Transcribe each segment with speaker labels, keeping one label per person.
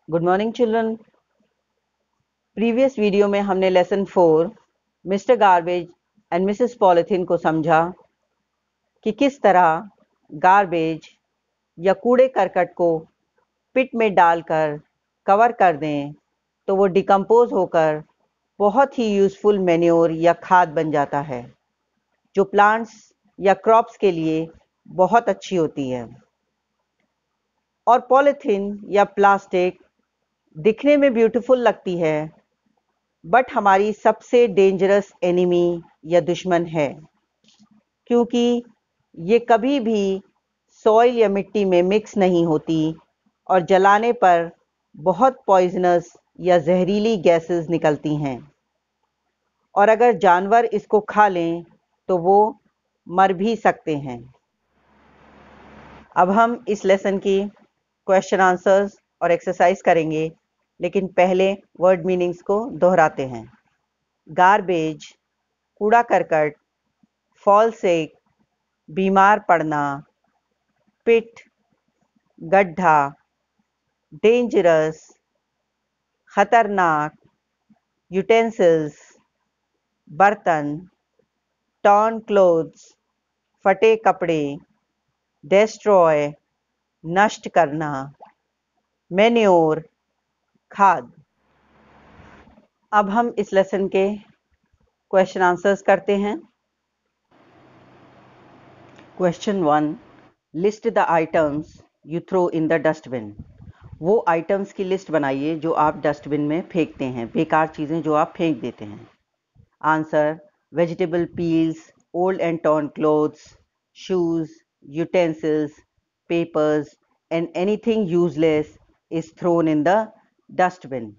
Speaker 1: Good morning children. Previous video में हमने lesson 4 mister garbage and Mrs polythene को समझा कि किस तरह गार्बेज या कूड़े करकट को पिट में डालकर कवर कर दें तो वो डिकम्पोज होकर बहुत ही यूज़फुल मैन्योर या खाद बन जाता है जो प्लांट्स या क्रॉप्स के लिए बहुत अच्छी होती है। और पॉलीथीन या प्लास्टिक दिखने में ब्यूटीफुल लगती है बट हमारी सबसे डेंजरस एनिमी या दुश्मन है, क्योंकि ये कभी भी सॉइल या मिट्टी में मिक्स नहीं होती और जलाने पर बहुत पॉइजनस या जहरीली गैसेस निकलती हैं और अगर जानवर इसको खा लें तो वो मर भी सकते हैं। अब हम इस लेसन की क्वेश्चन आंसर्स और एक्सरसाइज करेंगे, लेकिन पहले वर्ड मीनिंग्स को दोहराते हैं। गार्बेज कूड़ा करकट, फॉल सिक बीमार पड़ना, पिट गड्ढा, डेंजरस खतरनाक, यूटेंसिल्स बर्तन, टॉर्न क्लोथ्स फटे कपड़े, डेस्ट्रॉय नष्ट करना, मैन्योर खाद। अब हम इस लेसन के क्वेश्चन आंसर्स करते हैं। Question 1, list the items you throw in the dustbin. वो आइटम्स की लिस्ट बनाइए जो आप डस्टबिन में फेंकते हैं, बेकार चीज़ें जो आप फेंक देते हैं। Answer: vegetable peels, old and torn clothes, shoes, utensils, papers and anything useless is thrown in the dustbin.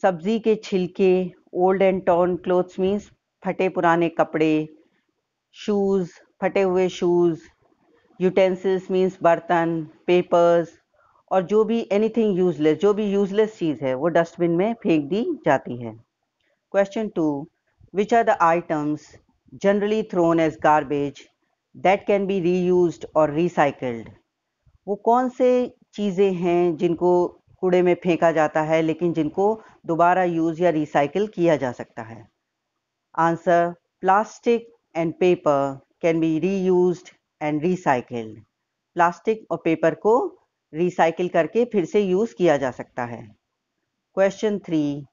Speaker 1: सब्जी के छिलके, old and torn clothes means फटे पुराने कपड़े, शूज़ फटे हुए शूज़, यूटेंसिल्स मीन्स बर्तन, पेपर्स और जो भी एनीथिंग यूजलेस, जो भी यूजलेस चीज़ है वो डस्टबिन में फेंक दी जाती है। Question 2, which are the items generally thrown as garbage that can be reused और रिसाइकल्ड। वो कौन से चीज़ें हैं जिनको कूड़े में फेंका जाता है लेकिन जिनको दोबारा यूज़ या रिसाइकिल किया जा सकता है। Answer: plastic and paper can be reused and recycled. Plastic और पेपर को रिसाइकिल करके फिर से यूज़ किया जा सकता है। Question 3,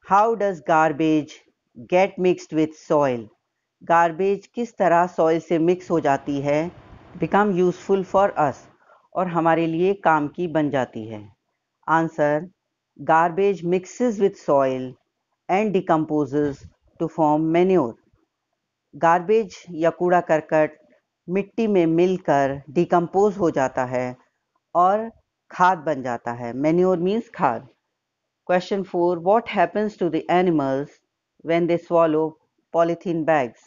Speaker 1: how does garbage get mixed with soil. Garbage किस तरह सॉइल से मिक्स हो जाती है, बिकम यूजफुल फॉर अस, और हमारे लिए काम की बन जाती है। Answer: garbage mixes with soil and decomposes to form manure. Garbage या कूड़ा करकट मिट्टी में मिलकर डिकम्पोज हो जाता है और खाद बन जाता है। मैन्योर मीन्स खाद। Question 4, what happens to the animals when they swallow polythene bags?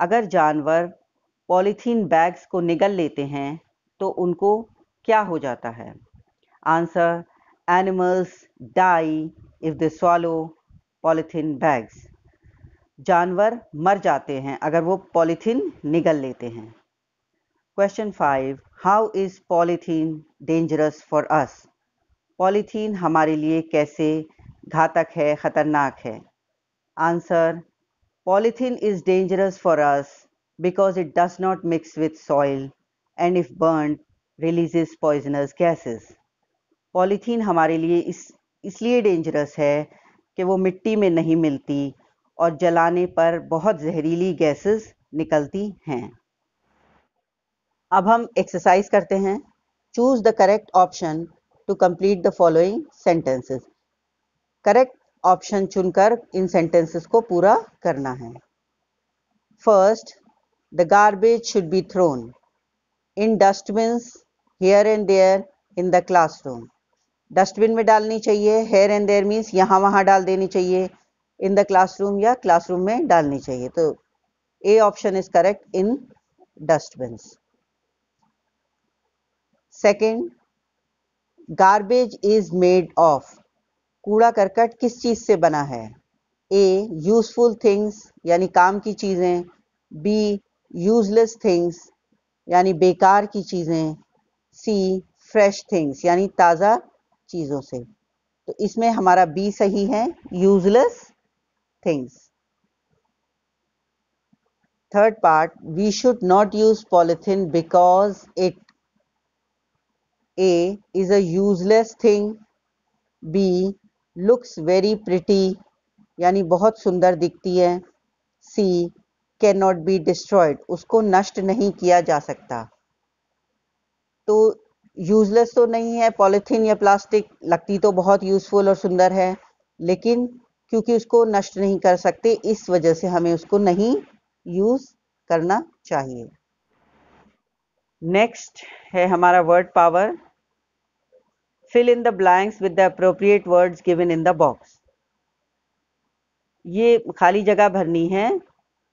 Speaker 1: अगर जानवर पॉलीथीन बैग्स को निगल लेते हैं तो उनको क्या हो जाता है। Answer: animals die if they swallow polythene bags। जानवर मर जाते हैं अगर वो पॉलीथीन निगल लेते हैं। Question 5, how is polythene dangerous for us. Polythene हमारे लिए कैसे घातक है, खतरनाक है। Answer: polythene is dangerous for us because it does not mix with soil and if burn releases poisonous gases. Polythene हमारे लिए इसलिए डेंजरस है कि वो मिट्टी में नहीं मिलती और जलाने पर बहुत जहरीली गैसेस निकलती हैं। अब हम एक्सरसाइज करते हैं। Choose the correct option to complete the following sentences. Correct option चुनकर इन सेंटेंसेस को पूरा करना है। First, the garbage should be thrown in dustbins here and there in the classroom. Dustbin में डालनी चाहिए। हेयर एंड देयर मीन्स यहाँ वहाँ डाल देनी चाहिए। इन द क्लासरूम या क्लासरूम में डालनी चाहिए। तो A option is correct, in dustbins. Second, garbage is made of. कूड़ा करकट किस चीज से बना है। ए, यूजफुल थिंग्स यानी काम की चीजें। बी, यूजलेस थिंग्स यानी बेकार की चीजें। सी, फ्रेश थिंग्स यानी ताज़ा चीज़ों से। तो इसमें हमारा बी सही है, useless things. Third part, we should not use polythene because it a is a useless thing, B looks very pretty यानी बहुत सुंदर दिखती है, C can not be destroyed उसको नष्ट नहीं किया जा सकता। तो यूजलेस तो नहीं है पॉलिथीन या प्लास्टिक, लगती तो बहुत यूजफुल और सुंदर है, लेकिन क्योंकि उसको नष्ट नहीं कर सकते इस वजह से हमें उसको नहीं यूज करना चाहिए। नेक्स्ट है हमारा word power. Fill in the blanks with the appropriate words given in the box. ये खाली जगह भरनी है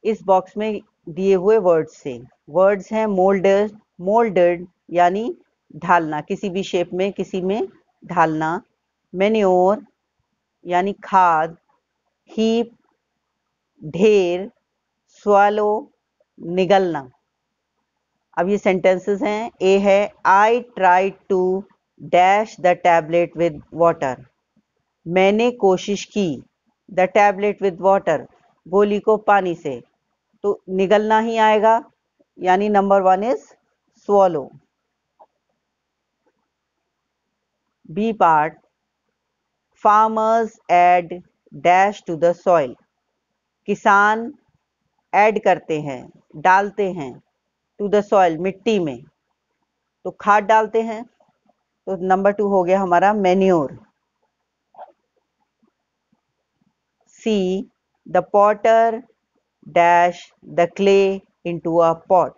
Speaker 1: इस बॉक्स में दिए हुए वर्ड्स से। वर्ड्स हैं मोल्डेड, मोल्डेड यानी ढालना, किसी भी शेप में किसी में ढालना, मैन्योर यानी खाद, हीप ढेर, स्वालो निगलना। अब ये सेंटेंसेस हैं। ए है I try to dash the tablet with water, मैंने कोशिश की, द टैबलेट विद वाटर गोली को पानी से, तो निगलना ही आएगा यानी number 1 is swallow. B part, farmers add dash to the soil, किसान ऐड करते हैं, डालते हैं, टू द सॉइल मिट्टी में, तो खाद डालते हैं, तो नंबर 2 हो गया हमारा manure. See the Potter dash the clay into a pot,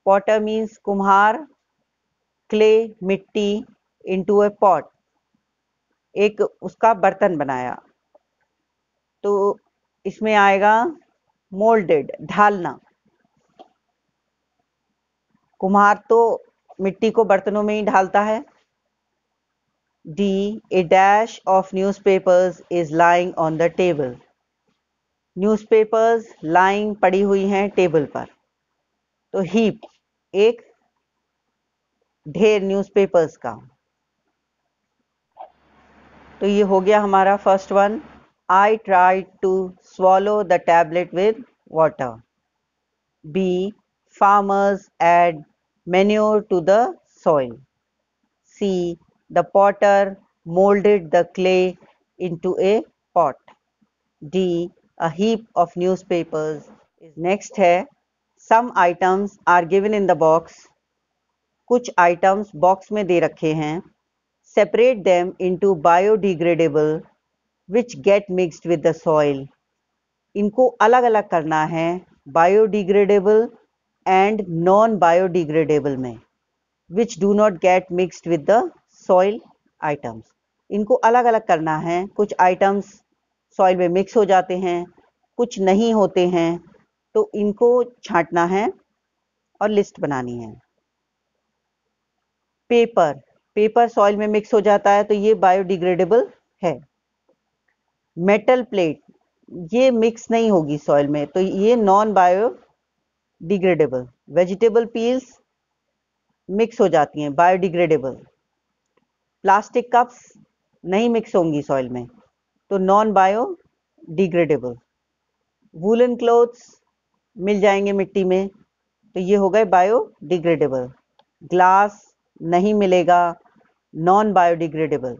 Speaker 1: Potter means कुम्हार, क्ले मिट्टी, इनटू अ पॉट एक उसका बर्तन बनाया, तो इसमें आएगा मोल्डेड ढालना। कुम्हार तो मिट्टी को बर्तनों में ही ढालता है। D A dash of newspapers is lying on the table, newspapers lying पड़ी हुई हैं टेबल पर, तो हीप एक ढेर न्यूज़पेपर्स का। तो ये हो गया हमारा first one, I try to swallow the tablet with water. B farmers add manure to the soil. C the potter molded the clay into a pot. D a heap of newspapers is next है। Some items are given in the box, कुछ items box में दे रखे हैं। Separate them into biodegradable which get mixed with the soil, इनको अलग अलग करना है बायोडिग्रेडेबल एंड नॉन बायोडिग्रेडेबल में, which do not get mixed with the soil items, इनको अलग अलग करना है। कुछ आइटम्स सॉइल में मिक्स हो जाते हैं, कुछ नहीं होते हैं, तो इनको छांटना है और लिस्ट बनानी है। पेपर, पेपर सॉइल में मिक्स हो जाता है तो ये बायोडिग्रेडेबल है। मेटल प्लेट, ये मिक्स नहीं होगी सॉइल में, तो ये non biodegradable. Vegetable peels mix हो जाती हैं, बायोडिग्रेडेबल। प्लास्टिक कप्स नहीं मिक्स होंगी सॉइल में, तो नॉन बायोडिग्रेडेबल। वूलन क्लोथ्स मिल जाएंगे मिट्टी में, तो ये हो गए बायोडिग्रेडेबल। ग्लास नहीं मिलेगा, नॉन बायोडिग्रेडेबल।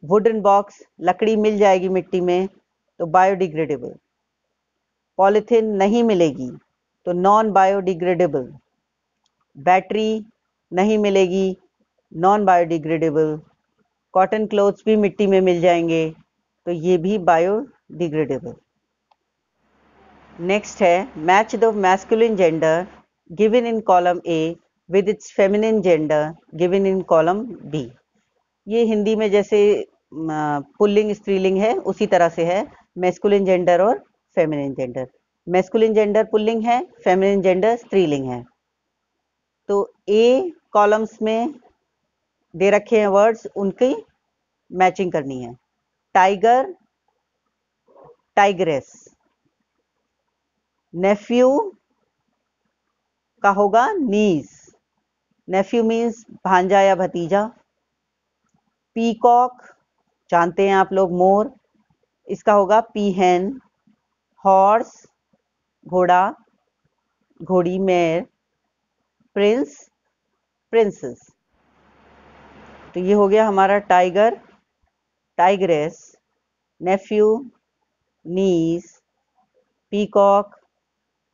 Speaker 1: वुडन बॉक्स लकड़ी मिल जाएगी मिट्टी में, तो बायोडिग्रेडेबल। पॉलीथीन नहीं मिलेगी, तो नॉन बायोडिग्रेडेबल। बैटरी नहीं मिलेगी, नॉन बायोडिग्रेडेबल। कॉटन क्लोथ्स भी मिट्टी में मिल जाएंगे, तो ये भी बायोडिग्रेडेबल। नेक्स्ट है match the masculine gender given in column A with its feminine gender given in column B. ये हिंदी में जैसे पुल्लिंग स्त्रीलिंग है उसी तरह से है, मैस्कुलिन जेंडर और feminine gender. Masculine gender pulling है, फेमिनिन जेंडर स्त्रीलिंग है। तो ए कॉलम्स में दे रखे हैं वर्ड्स, उनकी मैचिंग करनी है। टाइगर टाइग्रेस, नेफ्यू का होगा नीस, नेफ्यू मीन्स भांजा या भतीजा। पीकॉक जानते हैं आप लोग, मोर, इसका होगा पीहेन। हॉर्स घोड़ा, घोड़ी मेयर। Prince princess. तो ये हो गया हमारा tiger, tigress, nephew, niece, peacock,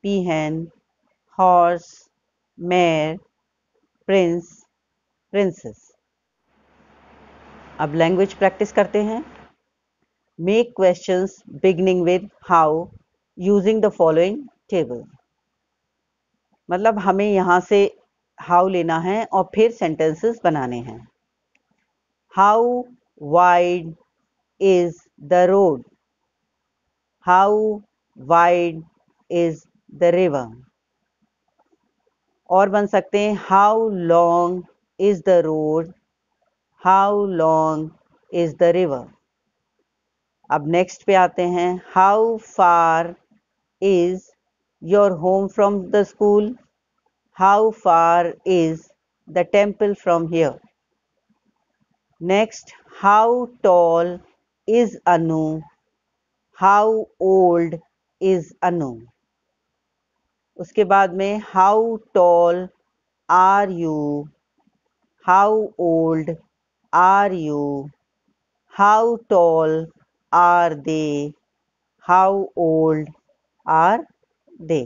Speaker 1: peahen, horse, mare, prince, princess. अब लैंग्वेज प्रैक्टिस करते हैं। Make questions beginning with how using the following table. मतलब हमें यहाँ से हाउ लेना है और फिर सेंटेंसेस बनाने हैं। How wide is the road? How wide is the river? और बन सकते हैं how long is the road? How long is the river? अब नेक्स्ट पे आते हैं। How far is your home from the school? How far is the temple from here? Next, how tall is Anu? How old is Anu? उसके बाद में how tall are you? How old are you? How tall are they? How old are they?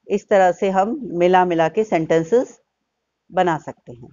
Speaker 1: इस तरह से हम मिला मिला के सेंटेंसेस बना सकते हैं।